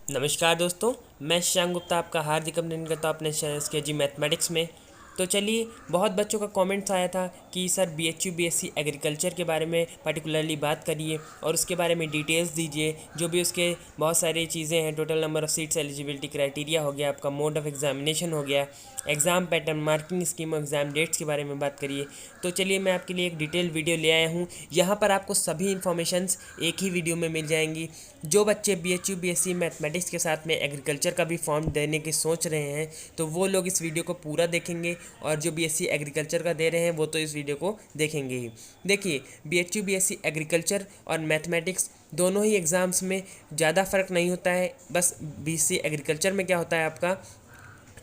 नमस्कार दोस्तों, मैं शशांक गुप्ता आपका हार्दिक अभिनंदन करता हूँ अपने चैनल के जी मैथमेटिक्स में। तो चलिए, बहुत बच्चों का कमेंट्स आया था कि सर बीएचयू बीएससी एग्रीकल्चर के बारे में पर्टिकुलरली बात करिए और उसके बारे में डिटेल्स दीजिए। जो भी उसके बहुत सारी चीज़ें हैं, total number of seats, eligibility criteria हो गया, आपका मोड ऑफ एग्जामिनेशन हो गया, एग्ज़ाम पैटर्न, मार्किंग स्कीम और एग्ज़ाम डेट्स के बारे में बात करिए। तो चलिए, मैं आपके लिए एक डिटेल वीडियो ले आया हूँ। यहाँ पर आपको सभी इन्फॉर्मेशंस एक ही वीडियो में मिल जाएंगी। जो बच्चे बीएचयू बीएससी मैथमेटिक्स के साथ में एग्रीकल्चर का भी फॉर्म देने की सोच रहे हैं, तो वो लोग इस वीडियो को पूरा देखेंगे, और जो बीएससी एग्रीकल्चर का दे रहे हैं वो तो इस वीडियो को देखेंगे ही। देखिए, बीएचयू बीएससी एग्रीकल्चर और मैथमेटिक्स दोनों ही एग्ज़ाम्स में ज़्यादा फ़र्क नहीं होता है। बस बीएससी एग्रीकल्चर में क्या होता है आपका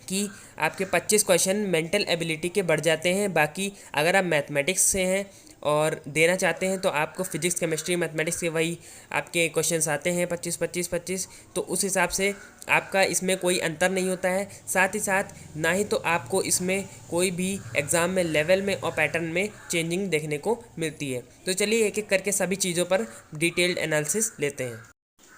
कि आपके 25 क्वेश्चन मेंटल एबिलिटी के बढ़ जाते हैं। बाकी अगर आप मैथमेटिक्स से हैं और देना चाहते हैं तो आपको फिजिक्स, केमिस्ट्री, मैथमेटिक्स के वही आपके क्वेश्चंस आते हैं 25 25 25। तो उस हिसाब से आपका इसमें कोई अंतर नहीं होता है। साथ ही साथ ना ही तो आपको इसमें कोई भी एग्ज़ाम में लेवल में और पैटर्न में चेंजिंग देखने को मिलती है। तो चलिए, एक एक करके सभी चीज़ों पर डिटेल्ड एनालिसिस लेते हैं।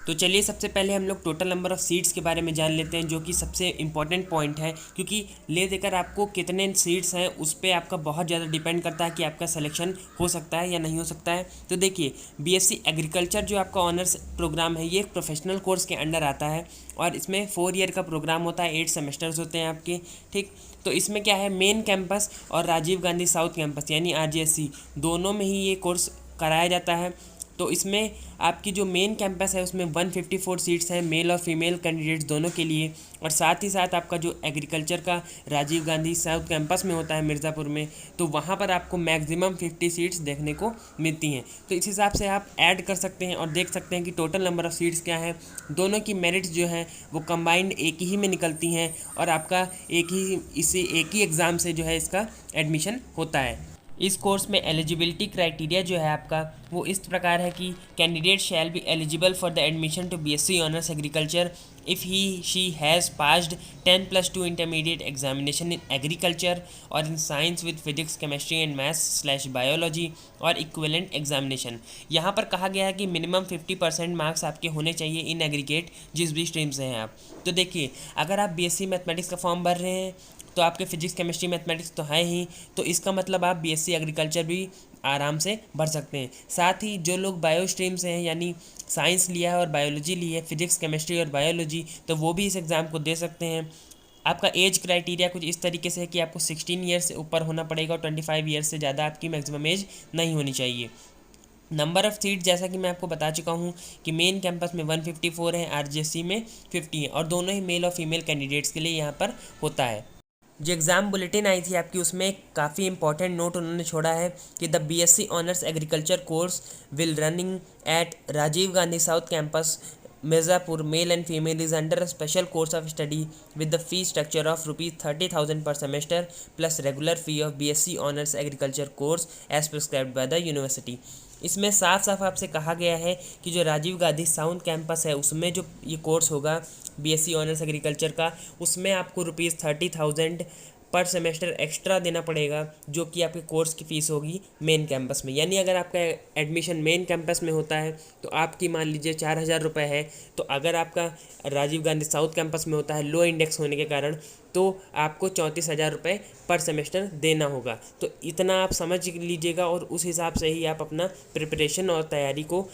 तो चलिए, सबसे पहले हम लोग टोटल नंबर ऑफ़ सीट्स के बारे में जान लेते हैं, जो कि सबसे इम्पॉर्टेंट पॉइंट है, क्योंकि ले देकर आपको कितने सीट्स हैं उस पर आपका बहुत ज़्यादा डिपेंड करता है कि आपका सिलेक्शन हो सकता है या नहीं हो सकता है। तो देखिए, बीएससी एग्रीकल्चर जो आपका ऑनर्स प्रोग्राम है, ये एक प्रोफेशनल कोर्स के अंडर आता है और इसमें 4 ईयर का प्रोग्राम होता है, 8 सेमेस्टर्स होते हैं आपके। ठीक, तो इसमें क्या है, मेन कैंपस और राजीव गांधी साउथ कैंपस यानी आरजीएससी दोनों में ही ये कोर्स कराया जाता है। तो इसमें आपकी जो मेन कैंपस है उसमें 154 सीट्स हैं मेल और फीमेल कैंडिडेट्स दोनों के लिए। और साथ ही साथ आपका जो एग्रीकल्चर का राजीव गांधी साउथ कैंपस में होता है मिर्ज़ापुर में, तो वहाँ पर आपको मैक्सिमम 50 सीट्स देखने को मिलती हैं। तो इस हिसाब से आप ऐड कर सकते हैं और देख सकते हैं कि टोटल नंबर ऑफ़ सीट्स क्या है। दोनों की मेरिट्स जो है वो कंबाइंड एक ही में निकलती हैं और आपका एक ही एग्ज़ाम से जो है इसका एडमिशन होता है। इस कोर्स में एलिजिबिलिटी क्राइटेरिया जो है आपका वो इस प्रकार है कि candidate shall be eligible for the admission to BSc honours agriculture if he she has passed 10+2 intermediate examination in agriculture और in science with physics, chemistry and maths biology और इक्विवेलेंट एग्जामिनेशन। यहाँ पर कहा गया है कि मिनिमम 50% मार्क्स आपके होने चाहिए इन एग्रीगेट जिस भी स्ट्रीम से हैं आप। तो देखिए, अगर आप बीएससी मैथमेटिक्स का फॉर्म भर रहे हैं तो आपके फिजिक्स, केमिस्ट्री, मैथमेटिक्स तो है ही, तो इसका मतलब आप बीएससी एग्रीकल्चर भी आराम से भर सकते हैं। साथ ही जो लोग बायो स्ट्रीम से हैं, यानी साइंस लिया है और बायोलॉजी ली है, फिजिक्स, केमिस्ट्री और बायोलॉजी, तो वो भी इस एग्ज़ाम को दे सकते हैं। आपका एज क्राइटेरिया कुछ इस तरीके से है कि आपको 16 ईयर से ऊपर होना पड़ेगा और 25 ईयर से ज़्यादा आपकी मैक्सिमम एज नहीं होनी चाहिए। नंबर ऑफ़ सीट जैसा कि मैं आपको बता चुका हूँ कि मेन कैंपस में 154 है, आरजीएससी में 50 है, और दोनों ही मेल और फीमेल कैंडिडेट्स के लिए यहाँ पर होता है। जो एग्ज़ाम बुलेटिन आई थी आपकी, उसमें काफ़ी इंपॉर्टेंट नोट उन्होंने छोड़ा है कि the BSc honours agriculture course will running at Rajiv Gandhi South campus Mirzapur, male and female is under a special course of study with the fee structure of ₹30,000 per semester plus regular fee of BSc honours agriculture course as prescribed by the university. इसमें साफ साफ आपसे कहा गया है कि जो Rajiv Gandhi South campus है उसमें जो ये कोर्स होगा बीएससी ऑनर्स एग्रीकल्चर का, उसमें आपको ₹30,000 पर सेमेस्टर एक्स्ट्रा देना पड़ेगा, जो कि आपके कोर्स की फ़ीस होगी मेन कैंपस में। यानी अगर आपका एडमिशन मेन कैंपस में होता है तो आपकी मान लीजिए 4,000 रुपये है, तो अगर आपका राजीव गांधी साउथ कैंपस में होता है लो इंडेक्स होने के कारण, तो आपको 34,000 रुपये पर सेमेस्टर देना होगा। तो इतना आप समझ लीजिएगा और उस हिसाब से ही आप अपना प्रिपरेशन और तैयारी को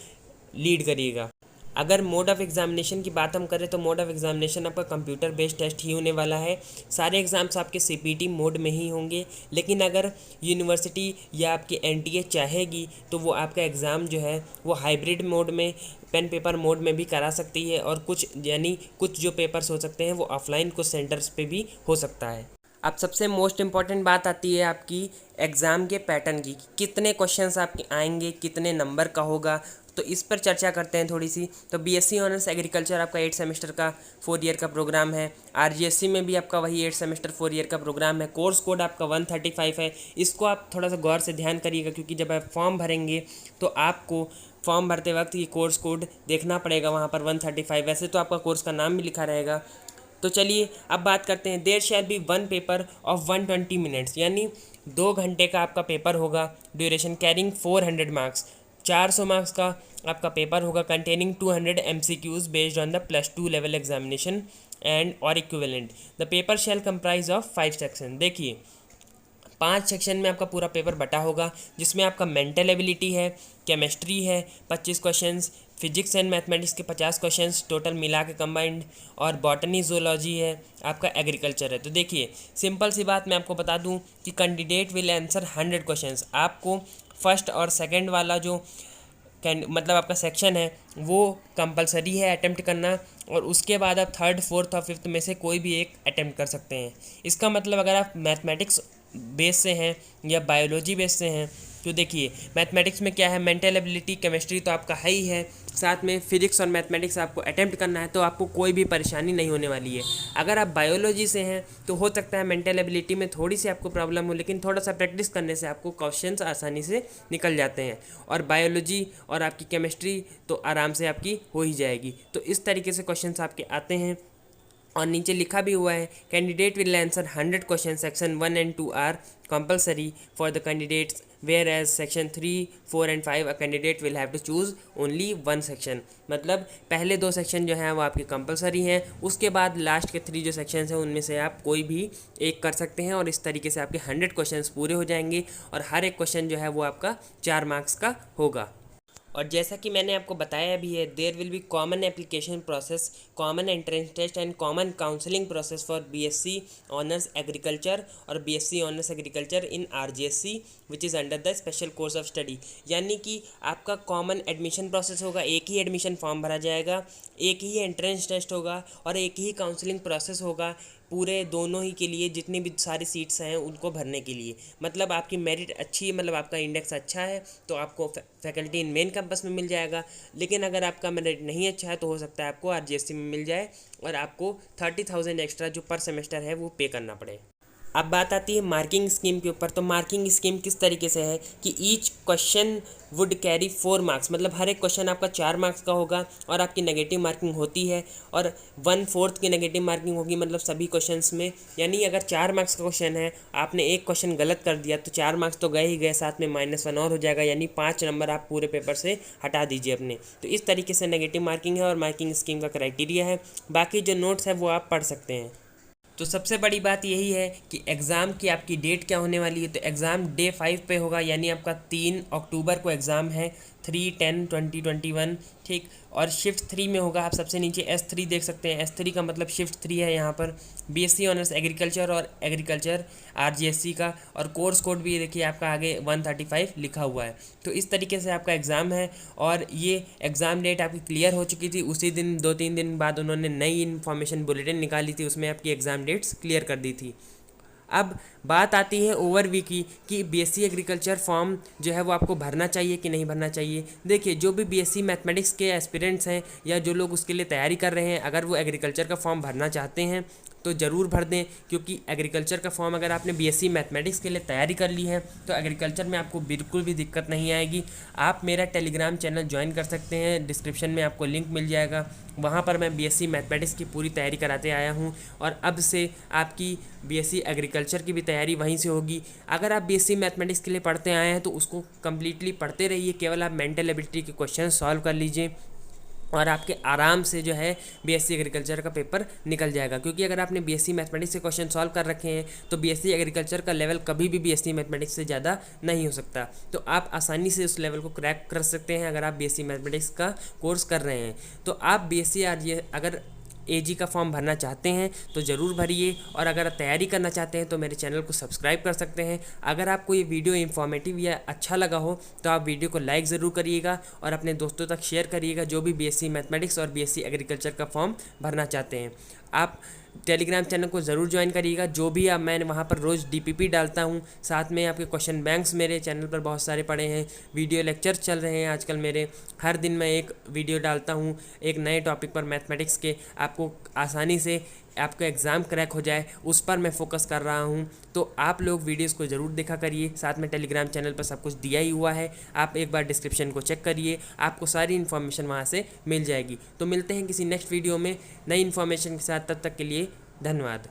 लीड करिएगा। अगर मोड ऑफ़ एग्ज़ामिनेशन की बात हम करें तो मोड ऑफ़ एग्ज़ामिनेशन आपका कंप्यूटर बेस्ड टेस्ट ही होने वाला है। सारे एग्ज़ाम्स आपके सीपीटी मोड में ही होंगे, लेकिन अगर यूनिवर्सिटी या आपकी एनटीए चाहेगी तो वो आपका एग्ज़ाम जो है वो हाइब्रिड मोड में, पेन पेपर मोड में भी करा सकती है, और कुछ जो पेपर्स हो सकते हैं वो ऑफलाइन कुछ सेंटर्स पे भी हो सकता है। अब सबसे मोस्ट इम्पॉर्टेंट बात आती है आपकी एग्ज़ाम के पैटर्न की, कितने क्वेश्चंस आपके आएंगे, कितने नंबर का होगा। तो इस पर चर्चा करते हैं थोड़ी सी। तो बीएससी ऑनर्स एग्रीकल्चर आपका 8 सेमेस्टर का 4 ईयर का प्रोग्राम है। आरजीएससी में भी आपका वही 8 सेमेस्टर 4 ईयर का प्रोग्राम है। कोर्स कोड आपका 135 है। इसको आप थोड़ा सा गौर से ध्यान करिएगा, क्योंकि जब आप फॉर्म भरेंगे तो आपको फॉर्म भरते वक्त ये कोर्स कोड देखना पड़ेगा, वहाँ पर 135। वैसे तो आपका कोर्स का नाम भी लिखा रहेगा। तो चलिए, अब बात करते हैं। There shall be one paper of 120 minutes, यानी 2 घंटे का आपका पेपर होगा। Duration carrying 400 marks. 400 मार्क्स का आपका पेपर होगा containing 200 MCQs based on the +2 level examination and और equivalent. The paper shall comprise of 5 section. देखिए 5 सेक्शन में आपका पूरा पेपर बटा होगा, जिसमें आपका मेंटल एबिलिटी है, केमिस्ट्री है 25 क्वेश्चंस, फिजिक्स एंड मैथमेटिक्स के 50 क्वेश्चंस टोटल मिला के कंबाइंड, और बॉटनी जोलॉजी है, आपका एग्रीकल्चर है। तो देखिए सिंपल सी बात मैं आपको बता दूं कि कैंडिडेट विल आंसर 100 क्वेश्चंस। आपको फर्स्ट और सेकंड वाला जो मतलब आपका सेक्शन है वो कंपलसरी है अटेम्प्ट करना, और उसके बाद आप थर्ड फोर्थ और फिफ्थ में से कोई भी एक अटेम्प्ट कर सकते हैं। इसका मतलब अगर आप मैथमेटिक्स बेस से हैं या बायोलॉजी बेस से हैं तो देखिए मैथमेटिक्स में क्या है, मेंटल एबिलिटी केमिस्ट्री तो आपका है ही है, साथ में फिजिक्स और मैथमेटिक्स आपको अटेम्प्ट करना है, तो आपको कोई भी परेशानी नहीं होने वाली है। अगर आप बायोलॉजी से हैं तो हो सकता है मेंटल एबिलिटी में थोड़ी सी आपको प्रॉब्लम हो, लेकिन थोड़ा सा प्रैक्टिस करने से आपको क्वेश्चंस आसानी से निकल जाते हैं, और बायोलॉजी और आपकी केमिस्ट्री तो आराम से आपकी हो ही जाएगी। तो इस तरीके से क्वेश्चंस आपके आते हैं, और नीचे लिखा भी हुआ है candidate will answer 100 question, section 1 and 2 are compulsory for the candidates, whereas section 3, 4 and 5 a candidate will have to choose only 1 section. मतलब पहले 2 सेक्शन जो हैं वो आपके कंपलसरी हैं, उसके बाद लास्ट के 3 जो सेक्शन हैं उनमें से आप कोई भी एक कर सकते हैं, और इस तरीके से आपके 100 क्वेश्चन पूरे हो जाएंगे, और हर एक क्वेश्चन जो है वो आपका 4 मार्क्स का होगा। और जैसा कि मैंने आपको बताया भी है, there will be common application process, common entrance test and common counselling process for BSc honours agriculture और BSc honours agriculture in RGSC which is under the special course of study. यानी कि आपका कॉमन एडमिशन प्रोसेस होगा, एक ही admission form भरा जाएगा, एक ही entrance test होगा और एक ही काउंसलिंग प्रोसेस होगा पूरे दोनों ही के लिए, जितनी भी सारी सीट्स हैं उनको भरने के लिए। मतलब आपकी मेरिट अच्छी है, मतलब आपका इंडेक्स अच्छा है तो आपको फैकल्टी इन मेन कैंपस में मिल जाएगा, लेकिन अगर आपका मेरिट नहीं अच्छा है तो हो सकता है आपको आरजीएससी में मिल जाए और आपको 30,000 एक्स्ट्रा जो पर सेमेस्टर है वो पे करना पड़े। अब बात आती है मार्किंग स्कीम के ऊपर। तो मार्किंग स्कीम किस तरीके से है कि each question would carry 4 marks, मतलब हर एक क्वेश्चन आपका 4 मार्क्स का होगा, और आपकी नेगेटिव मार्किंग होती है, और 1/4 की नेगेटिव मार्किंग होगी, मतलब सभी क्वेश्चंस में। यानी अगर 4 मार्क्स का क्वेश्चन है, आपने एक क्वेश्चन गलत कर दिया तो 4 मार्क्स तो गए ही गए, साथ में -1 और हो जाएगा, यानी 5 नंबर आप पूरे पेपर से हटा दीजिए अपने। तो इस तरीके से नेगेटिव मार्किंग है और मार्किंग स्कीम का क्राइटेरिया है। बाकी जो नोट्स है वो आप पढ़ सकते हैं। तो सबसे बड़ी बात यही है कि एग्ज़ाम की आपकी डेट क्या होने वाली है। तो एग्ज़ाम डे 5 पे होगा, यानी आपका 3 अक्टूबर को एग्ज़ाम है, 3/10/2021, ठीक। और शिफ्ट 3 में होगा, आप सबसे नीचे S3 देख सकते हैं, S3 का मतलब शिफ्ट 3 है यहाँ पर, बीएससी ऑनर्स एग्रीकल्चर और एग्रीकल्चर आरजीएससी का, और कोर्स कोड भी देखिए आपका आगे 135 लिखा हुआ है। तो इस तरीके से आपका एग्ज़ाम है, और ये एग्ज़ाम डेट आपकी क्लियर हो चुकी थी, उसी दिन 2-3 दिन बाद उन्होंने नई इन्फॉर्मेशन बुलेटिन निकाली थी, उसमें आपकी एग्ज़ाम डेट्स क्लियर कर दी थी। अब बात आती है ओवरव्यू की कि बीएससी एग्रीकल्चर फॉर्म जो है वो आपको भरना चाहिए कि नहीं भरना चाहिए। देखिए जो भी बीएससी मैथमेटिक्स के एस्पिरेंट्स हैं या जो लोग उसके लिए तैयारी कर रहे हैं, अगर वो एग्रीकल्चर का फॉर्म भरना चाहते हैं तो ज़रूर भर दें, क्योंकि एग्रीकल्चर का फॉर्म अगर आपने बीएससी मैथमेटिक्स के लिए तैयारी कर ली है तो एग्रीकल्चर में आपको बिल्कुल भी दिक्कत नहीं आएगी। आप मेरा टेलीग्राम चैनल ज्वाइन कर सकते हैं, डिस्क्रिप्शन में आपको लिंक मिल जाएगा, वहाँ पर मैं बीएससी मैथमेटिक्स की पूरी तैयारी कराते आया हूँ, और अब से आपकी बीएससी एग्रीकल्चर की भी तैयारी वहीं से होगी। अगर आप बीएससी मैथमेटिक्स के लिए पढ़ते आए हैं तो उसको कम्प्लीटली पढ़ते रहिए, केवल आप मेंटल एबिलिटी के क्वेश्चन सॉल्व कर लीजिए और आपके आराम से जो है बीएससी एग्रीकल्चर का पेपर निकल जाएगा। क्योंकि अगर आपने बीएससी मैथमेटिक्स के क्वेश्चन सॉल्व कर रखे हैं तो बीएससी एग्रीकल्चर का लेवल कभी भी बीएससी मैथमेटिक्स से ज़्यादा नहीं हो सकता। तो आप आसानी से उस लेवल को क्रैक कर सकते हैं अगर आप बीएससी मैथमेटिक्स का कोर्स कर रहे हैं। तो आप बीएससी अगर एजी का फॉर्म भरना चाहते हैं तो ज़रूर भरिए, और अगर आप तैयारी करना चाहते हैं तो मेरे चैनल को सब्सक्राइब कर सकते हैं। अगर आपको ये वीडियो इन्फॉर्मेटिव या अच्छा लगा हो तो आप वीडियो को लाइक ज़रूर करिएगा और अपने दोस्तों तक शेयर करिएगा जो भी बीएससी मैथमेटिक्स और बीएससी एग्रीकल्चर का फॉर्म भरना चाहते हैं। आप टेलीग्राम चैनल को ज़रूर ज्वाइन करिएगा, जो भी आप मैं वहाँ पर रोज़ डीपीपी डालता हूँ, साथ में आपके क्वेश्चन बैंक्स मेरे चैनल पर बहुत सारे पड़े हैं, वीडियो लेक्चर चल रहे हैं आजकल मेरे, हर दिन मैं एक वीडियो डालता हूँ एक नए टॉपिक पर मैथमेटिक्स के, आपको आसानी से आपका एग्ज़ाम क्रैक हो जाए उस पर मैं फोकस कर रहा हूँ। तो आप लोग वीडियोस को ज़रूर देखा करिए, साथ में टेलीग्राम चैनल पर सब कुछ दिया ही हुआ है, आप एक बार डिस्क्रिप्शन को चेक करिए, आपको सारी इन्फॉर्मेशन वहाँ से मिल जाएगी। तो मिलते हैं किसी नेक्स्ट वीडियो में नई इन्फॉर्मेशन के साथ, तब तक के लिए धन्यवाद।